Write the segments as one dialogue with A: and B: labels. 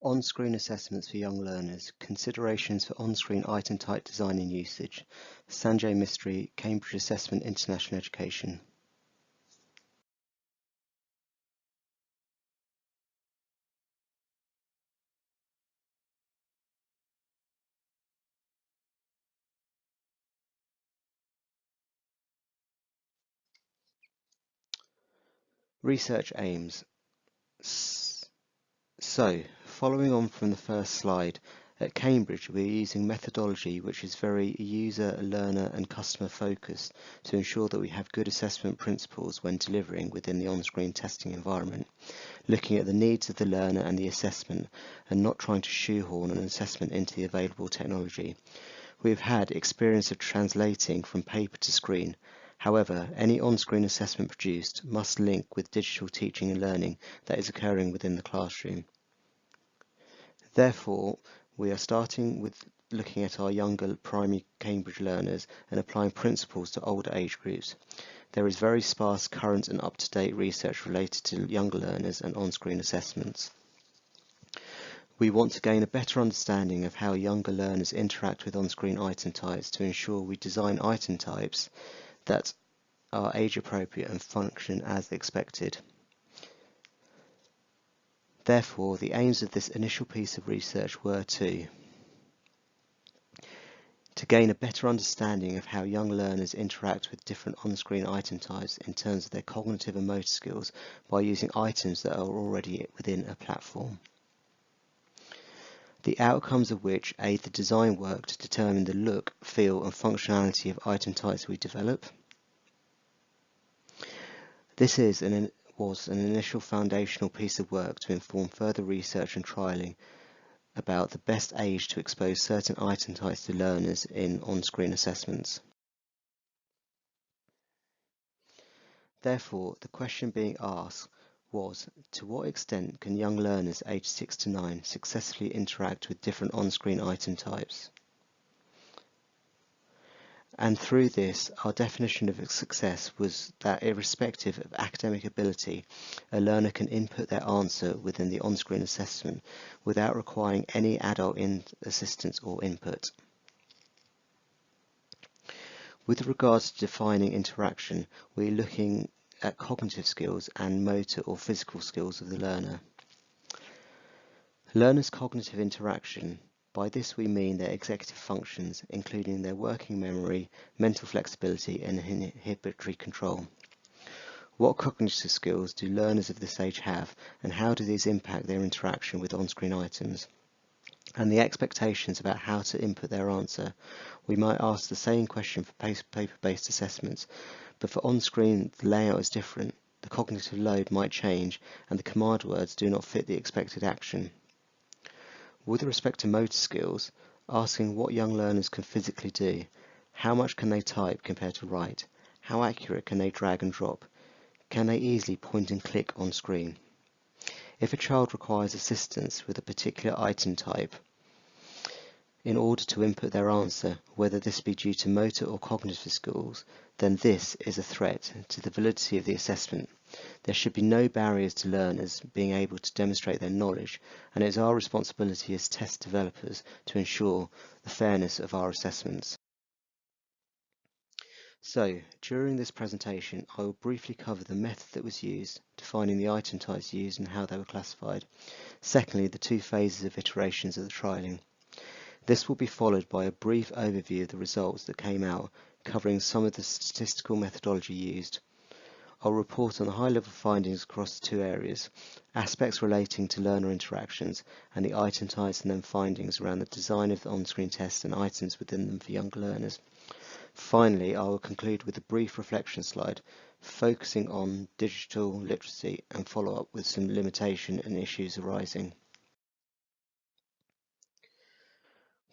A: On-screen assessments for young learners, considerations for on-screen item type design and usage. Sanjay Mistry, Cambridge Assessment International Education. Research aims. So, following on from the first slide, at Cambridge we are using methodology which is very user, learner and customer focused to ensure that we have good assessment principles when delivering within the on-screen testing environment, looking at the needs of the learner and the assessment and not trying to shoehorn an assessment into the available technology. We have had experience of translating from paper to screen. However, any on-screen assessment produced must link with digital teaching and learning that is occurring within the classroom. Therefore, we are starting with looking at our younger primary Cambridge learners and applying principles to older age groups. There is very sparse current and up-to-date research related to younger learners and on-screen assessments. We want to gain a better understanding of how younger learners interact with on-screen item types to ensure we design item types that are age appropriate and function as expected. Therefore, the aims of this initial piece of research were to gain a better understanding of how young learners interact with different on-screen item types in terms of their cognitive and motor skills by using items that are already within a platform. The outcomes of which aid the design work to determine the look, feel and functionality of item types we develop. This was an initial foundational piece of work to inform further research and trialling about the best age to expose certain item types to learners in on-screen assessments. Therefore, the question being asked was, to what extent can young learners aged 6 to 9 successfully interact with different on-screen item types? And through this, our definition of success was that irrespective of academic ability, a learner can input their answer within the on-screen assessment without requiring any adult assistance or input. With regards to defining interaction, we're looking at cognitive skills and motor or physical skills of the learner. Learners' cognitive interaction. By this we mean their executive functions, including their working memory, mental flexibility and inhibitory control. What cognitive skills do learners of this age have, and how do these impact their interaction with on-screen items? And the expectations about how to input their answer. We might ask the same question for paper-based assessments, but for on-screen the layout is different, the cognitive load might change, and the command words do not fit the expected action. With respect to motor skills, asking what young learners can physically do, how much can they type compared to write, how accurate can they drag and drop, can they easily point and click on screen. If a child requires assistance with a particular item type in order to input their answer, whether this be due to motor or cognitive skills, then this is a threat to the validity of the assessment. There should be no barriers to learners being able to demonstrate their knowledge, and it is our responsibility as test developers to ensure the fairness of our assessments. So, during this presentation, I will briefly cover the method that was used, defining the item types used and how they were classified. Secondly, the two phases of iterations of the trialling. This will be followed by a brief overview of the results that came out, covering some of the statistical methodology used. I'll report on the high-level findings across the two areas, aspects relating to learner interactions and the item types, and then findings around the design of the on-screen tests and items within them for younger learners. Finally, I will conclude with a brief reflection slide, focusing on digital literacy and follow up with some limitation and issues arising.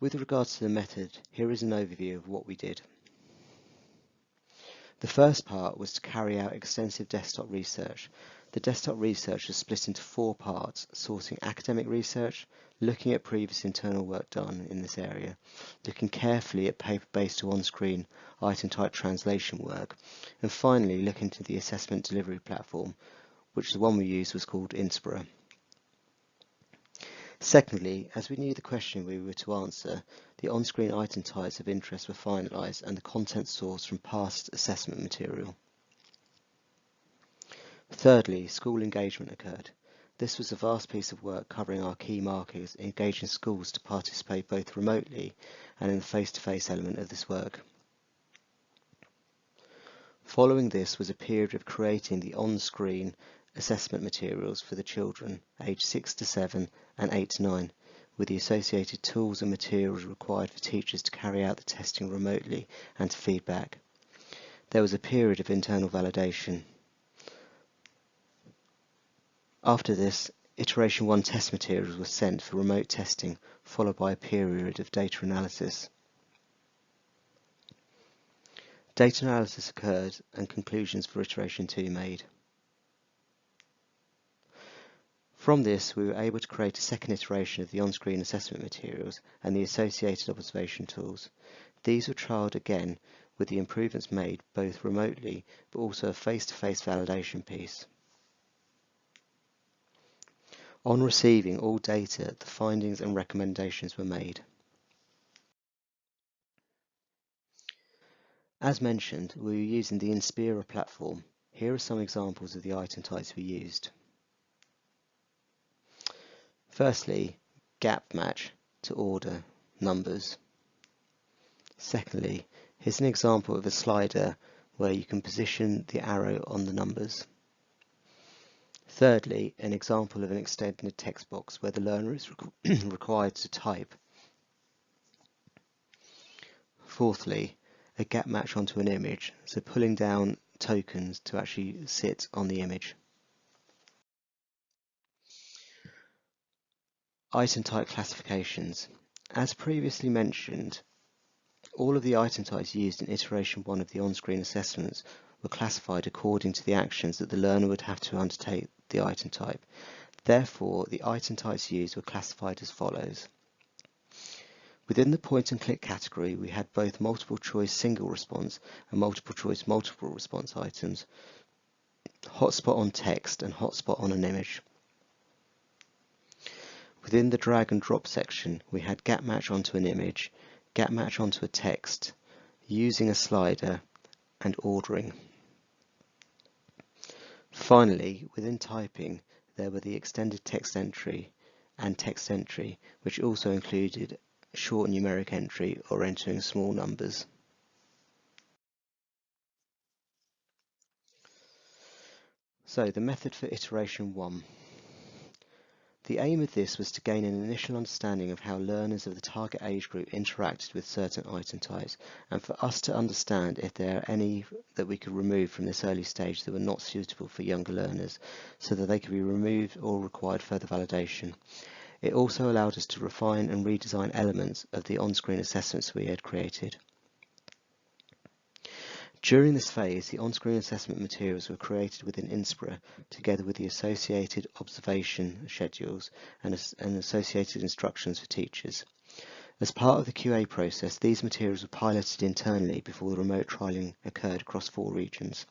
A: With regards to the method, here is an overview of what we did. The first part was to carry out extensive desktop research. The desktop research was split into 4 parts, sourcing academic research, looking at previous internal work done in this area, looking carefully at paper-based to on-screen item type translation work, and finally looking into the assessment delivery platform, which the one we used was called Inspera. Secondly, as we knew the question we were to answer, the on-screen item types of interest were finalised and the content sourced from past assessment material. Thirdly, school engagement occurred. This was a vast piece of work covering our key markers, engaging schools to participate both remotely and in the face-to-face element of this work. Following this was a period of creating the on-screen assessment materials for the children aged 6 to 7 and 8 to 9, with the associated tools and materials required for teachers to carry out the testing remotely and to feedback. There was a period of internal validation. After this, Iteration 1 test materials were sent for remote testing, followed by a period of data analysis. Data analysis occurred and conclusions for Iteration 2 made. From this, we were able to create a second iteration of the on-screen assessment materials and the associated observation tools. These were trialled again with the improvements made both remotely but also a face-to-face validation piece. On receiving all data, the findings and recommendations were made. As mentioned, we were using the Inspera platform. Here are some examples of the item types we used. Firstly, gap match to order numbers. Secondly, here's an example of a slider where you can position the arrow on the numbers. Thirdly, an example of an extended text box where the learner is required to type. Fourthly, a gap match onto an image, so pulling down tokens to actually sit on the image. Item type classifications. As previously mentioned, all of the item types used in Iteration 1 of the on-screen assessments were classified according to the actions that the learner would have to undertake the item type. Therefore, the item types used were classified as follows. Within the point and click category, we had both multiple choice single response and multiple choice multiple response items, hotspot on text and hotspot on an image. Within the drag and drop section, we had gap match onto an image, gap match onto a text, using a slider, and ordering. Finally, within typing, there were the extended text entry and text entry, which also included short numeric entry or entering small numbers. So the method for Iteration 1. The aim of this was to gain an initial understanding of how learners of the target age group interacted with certain item types, and for us to understand if there are any that we could remove from this early stage that were not suitable for younger learners, so that they could be removed or required further validation. It also allowed us to refine and redesign elements of the on-screen assessments we had created. During this phase, the on-screen assessment materials were created within Inspera, together with the associated observation schedules and associated instructions for teachers. As part of the QA process, these materials were piloted internally before the remote trialling occurred across 4 regions.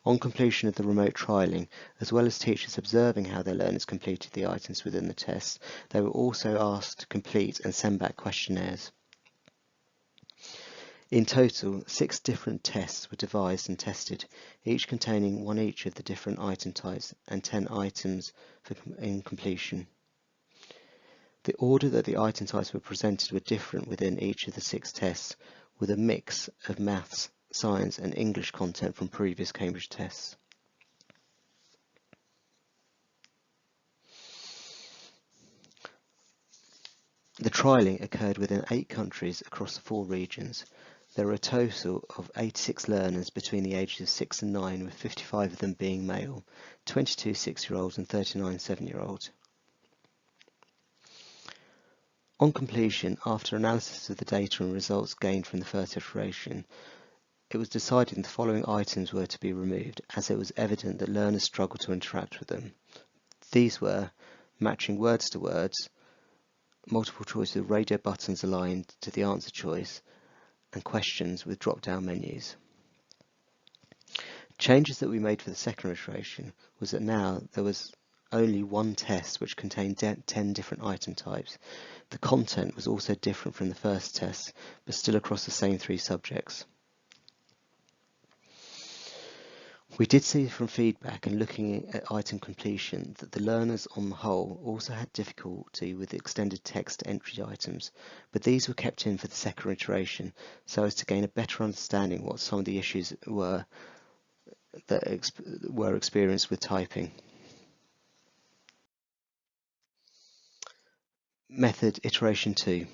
A: On completion of the remote trialling, as well as teachers observing how their learners completed the items within the test, they were also asked to complete and send back questionnaires. In total, 6 different tests were devised and tested, each containing one each of the different item types and 10 items in completion. The order that the item types were presented were different within each of the 6 tests, with a mix of maths, science and English content from previous Cambridge tests. The trialling occurred within 8 countries across the 4 regions. There were a total of 86 learners between the ages of 6 and 9, with 55 of them being male, 22 6-year-olds and 39 7-year-olds. On completion, after analysis of the data and results gained from the first iteration, it was decided the following items were to be removed, as it was evident that learners struggled to interact with them. These were matching words to words, multiple choice with radio buttons aligned to the answer choice, and questions with drop-down menus. Changes that we made for the second iteration was that now there was only one test which contained 10 different item types. The content was also different from the first test, but still across the same 3 subjects. We did see from feedback and looking at item completion that the learners on the whole also had difficulty with extended text entry items, but these were kept in for the second iteration so as to gain a better understanding what some of the issues were that were experienced with typing. Method iteration 2.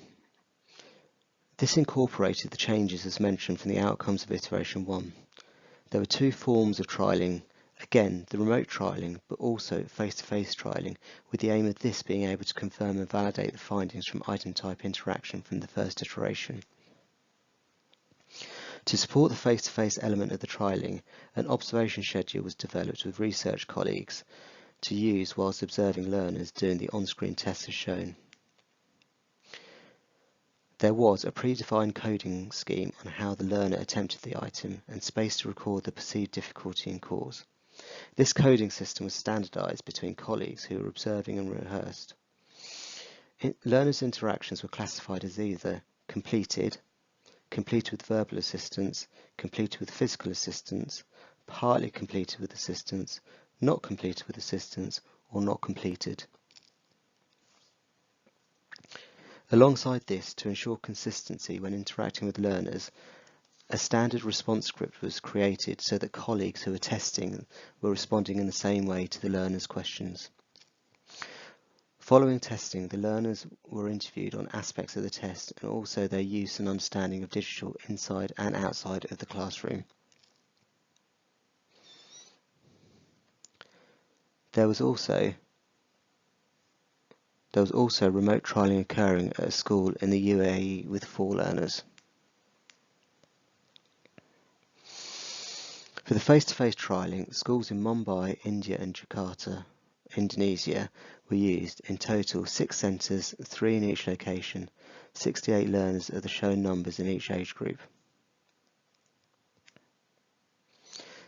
A: This incorporated the changes as mentioned from the outcomes of iteration 1. There were 2 forms of trialling, again the remote trialling but also face-to-face trialling, with the aim of this being able to confirm and validate the findings from item type interaction from the first iteration. To support the face-to-face element of the trialling, an observation schedule was developed with research colleagues to use whilst observing learners doing the on-screen tests as shown. There was a predefined coding scheme on how the learner attempted the item and space to record the perceived difficulty and cause. This coding system was standardized between colleagues who were observing and rehearsed. Learners' interactions were classified as either completed, completed with verbal assistance, completed with physical assistance, partly completed with assistance, not completed with assistance, or not completed. Alongside this, to ensure consistency when interacting with learners, a standard response script was created so that colleagues who were testing were responding in the same way to the learners' questions. Following testing, the learners were interviewed on aspects of the test and also their use and understanding of digital inside and outside of the classroom. There was also remote trialling occurring at a school in the UAE with 4 learners. For the face-to-face trialling, schools in Mumbai, India and Jakarta, Indonesia were used. In total, 6 centres, 3 in each location, 68 learners of the shown numbers in each age group.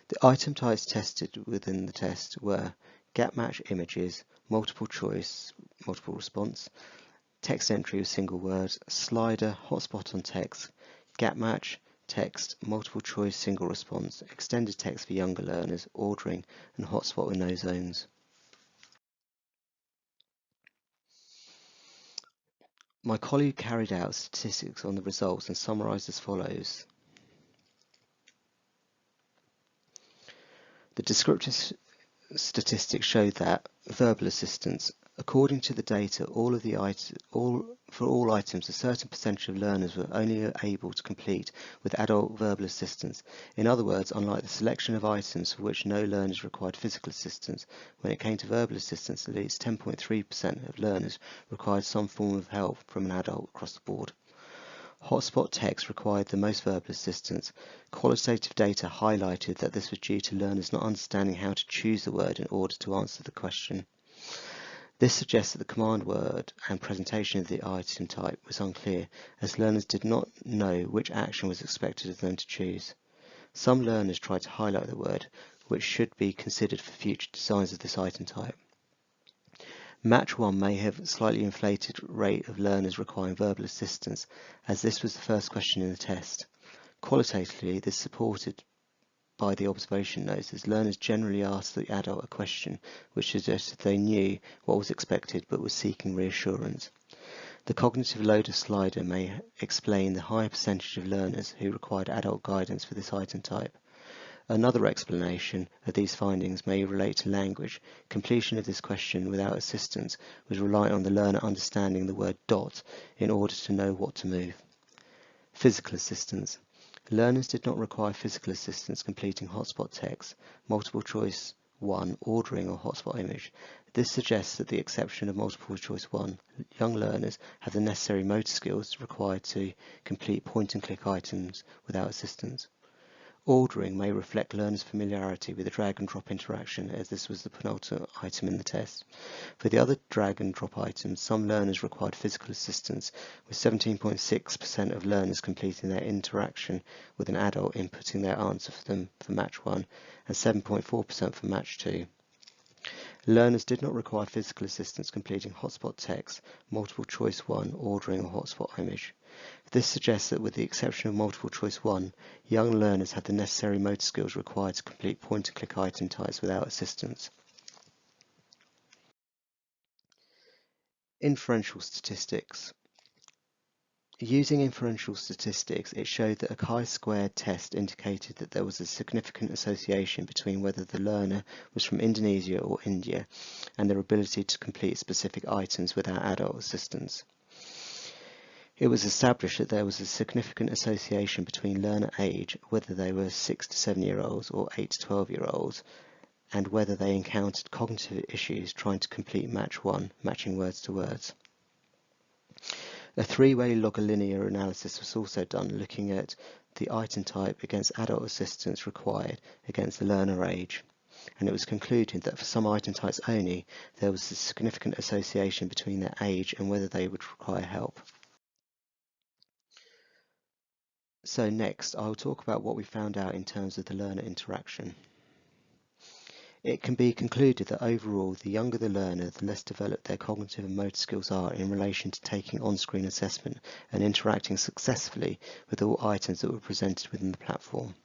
A: The item types tested within the test were gap match images, multiple choice, multiple response, text entry with single words, slider, hotspot on text, gap match, text, multiple choice, single response, extended text for younger learners, ordering, and hotspot with no zones. My colleague carried out statistics on the results and summarised as follows. The descriptive statistics showed that verbal assistance, according to the data, for all items, a certain percentage of learners were only able to complete with adult verbal assistance. In other words, unlike the selection of items for which no learners required physical assistance, when it came to verbal assistance, at least 10.3% of learners required some form of help from an adult across the board. Hotspot text required the most verbal assistance. Qualitative data highlighted that this was due to learners not understanding how to choose the word in order to answer the question. This suggests that the command word and presentation of the item type was unclear, as learners did not know which action was expected of them to choose. Some learners tried to highlight the word, which should be considered for future designs of this item type. Match 1 may have a slightly inflated rate of learners requiring verbal assistance, as this was the first question in the test. Qualitatively, this is supported by the observation notes, as learners generally asked the adult a question which suggested they knew what was expected but was seeking reassurance. The cognitive load of slider may explain the higher percentage of learners who required adult guidance for this item type. Another explanation of these findings may relate to language. Completion of this question without assistance was reliant on the learner understanding the word dot in order to know what to move. Physical assistance. Learners did not require physical assistance completing hotspot text, multiple choice 1, ordering or hotspot image. This suggests that the exception of multiple choice 1, young learners have the necessary motor skills required to complete point-and-click items without assistance. Ordering may reflect learners' familiarity with the drag and drop interaction, as this was the penultimate item in the test. For the other drag and drop items, some learners required physical assistance, with 17.6% of learners completing their interaction with an adult inputting their answer for them for match 1 and 7.4% for match 2. Learners did not require physical assistance completing hotspot text, multiple choice 1, ordering a hotspot image. This suggests that with the exception of multiple choice 1, young learners had the necessary motor skills required to complete point-and-click item types without assistance. Inferential statistics. Using inferential statistics, it showed that a chi-squared test indicated that there was a significant association between whether the learner was from Indonesia or India and their ability to complete specific items without adult assistance. It was established that there was a significant association between learner age, whether they were 6 to 7-year-olds or 8 to 12-year-olds, and whether they encountered cognitive issues trying to complete match 1, matching words to words. A three-way log linear analysis was also done, looking at the item type against adult assistance required against the learner age, and it was concluded that for some item types only, there was a significant association between their age and whether they would require help. So next, I will talk about what we found out in terms of the learner interaction. It can be concluded that overall, the younger the learner, the less developed their cognitive and motor skills are in relation to taking on-screen assessment and interacting successfully with all items that were presented within the platform.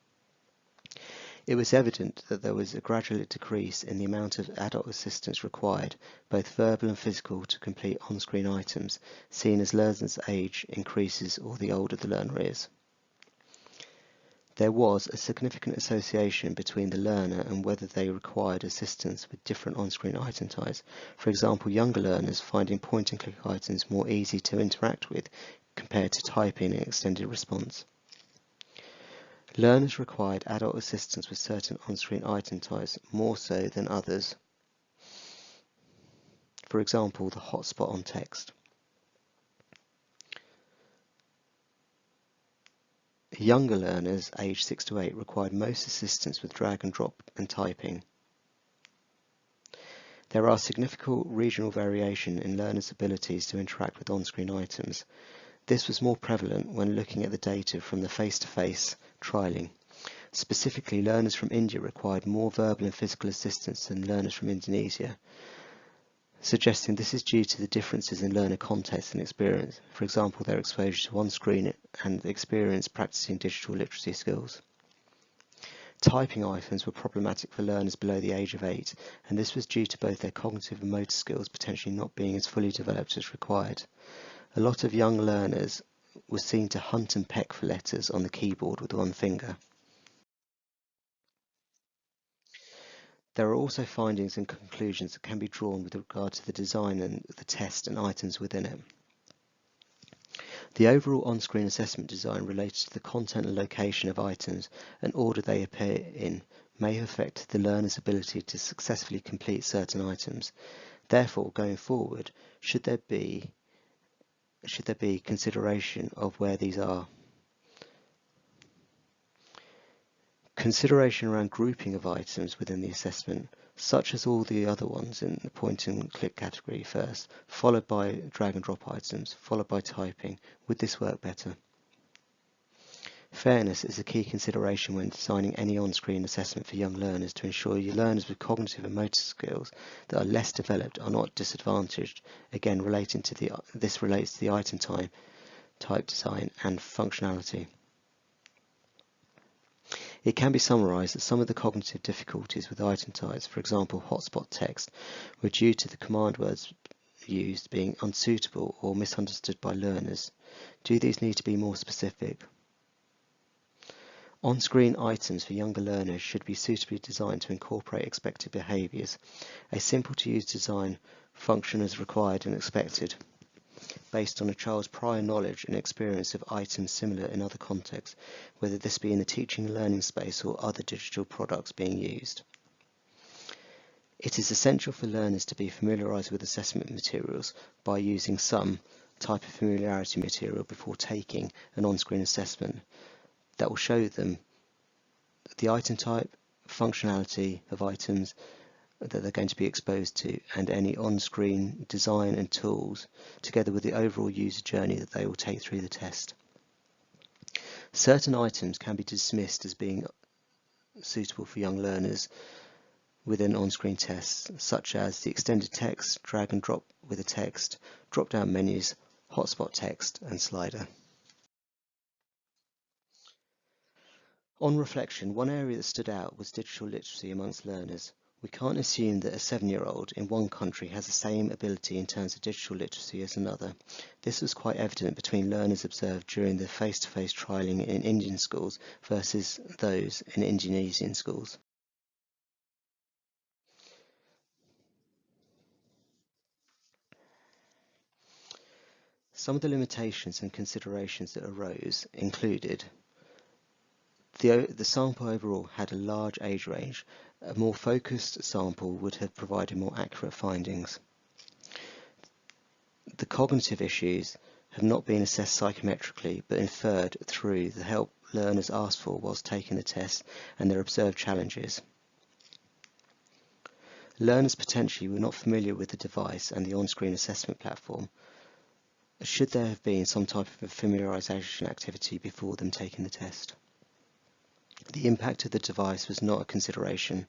A: It was evident that there was a gradual decrease in the amount of adult assistance required, both verbal and physical, to complete on-screen items, seen as learner's age increases or the older the learner is. There was a significant association between the learner and whether they required assistance with different on-screen item types. For example, younger learners finding point-and-click items more easy to interact with compared to typing and extended response. Learners required adult assistance with certain on-screen item types more so than others. For example, the hotspot on text. Younger learners, aged 6 to 8, required most assistance with drag and drop and typing. There are significant regional variation in learners' abilities to interact with on-screen items. This was more prevalent when looking at the data from the face-to-face trialling. Specifically, learners from India required more verbal and physical assistance than learners from Indonesia, suggesting this is due to the differences in learner context and experience, for example, their exposure to on-screen and experience practicing digital literacy skills. Typing items were problematic for learners below the age of 8, and this was due to both their cognitive and motor skills potentially not being as fully developed as required. A lot of young learners were seen to hunt and peck for letters on the keyboard with one finger. There are also findings and conclusions that can be drawn with regard to the design and the test and items within it. The overall on-screen assessment design related to the content and location of items and order they appear in may have affected the learner's ability to successfully complete certain items. Therefore, going forward, should there be consideration of where these are. Consideration around grouping of items within the assessment, such as all the other ones in the point and click category first, followed by drag and drop items, followed by typing. Would this work better? Fairness is a key consideration when designing any on-screen assessment for young learners to ensure your learners with cognitive and motor skills that are less developed are not disadvantaged. Again, this relates to the item type design and functionality. It can be summarised that some of the cognitive difficulties with item types, for example hotspot text, were due to the command words used being unsuitable or misunderstood by learners. Do these need to be more specific? On-screen items for younger learners should be suitably designed to incorporate expected behaviours. A simple-to-use design function as required and expected, based on a child's prior knowledge and experience of items similar in other contexts, whether this be in the teaching and learning space or other digital products being used. It is essential for learners to be familiarised with assessment materials by using some type of familiarity material before taking an on-screen assessment that will show them the item type, functionality of items that they're going to be exposed to, and any on-screen design and tools, together with the overall user journey that they will take through the test. Certain items can be dismissed as being suitable for young learners within on-screen tests, such as the extended text, drag and drop with a text, drop-down menus, hotspot text, and slider. On reflection, one area that stood out was digital literacy amongst learners. We can't assume that a 7-year-old in one country has the same ability in terms of digital literacy as another. This was quite evident between learners observed during the face-to-face trialling in Indian schools versus those in Indonesian schools. Some of the limitations and considerations that arose included the sample overall had a large age range. A more focused sample would have provided more accurate findings. The cognitive issues have not been assessed psychometrically but inferred through the help learners asked for whilst taking the test and their observed challenges. Learners potentially were not familiar with the device and the on-screen assessment platform. Should there have been some type of familiarization activity before them taking the test? The impact of the device was not a consideration.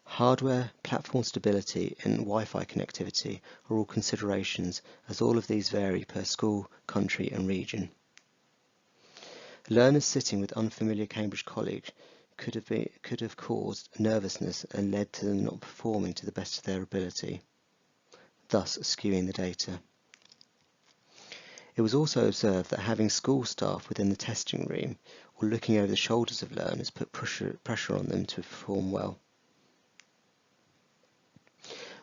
A: Hardware, platform stability, and Wi-Fi connectivity are all considerations, as all of these vary per school, country, and region. Learners sitting with unfamiliar Cambridge colleagues could have caused nervousness and led to them not performing to the best of their ability, thus skewing the data. It was also observed that having school staff within the testing room or looking over the shoulders of learners put pressure on them to perform well.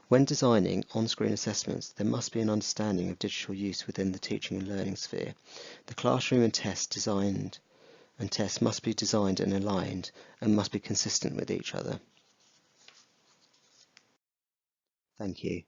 A: When designing on-screen assessments, there must be an understanding of digital use within the teaching and learning sphere. The classroom and tests must be designed and aligned and must be consistent with each other. Thank you.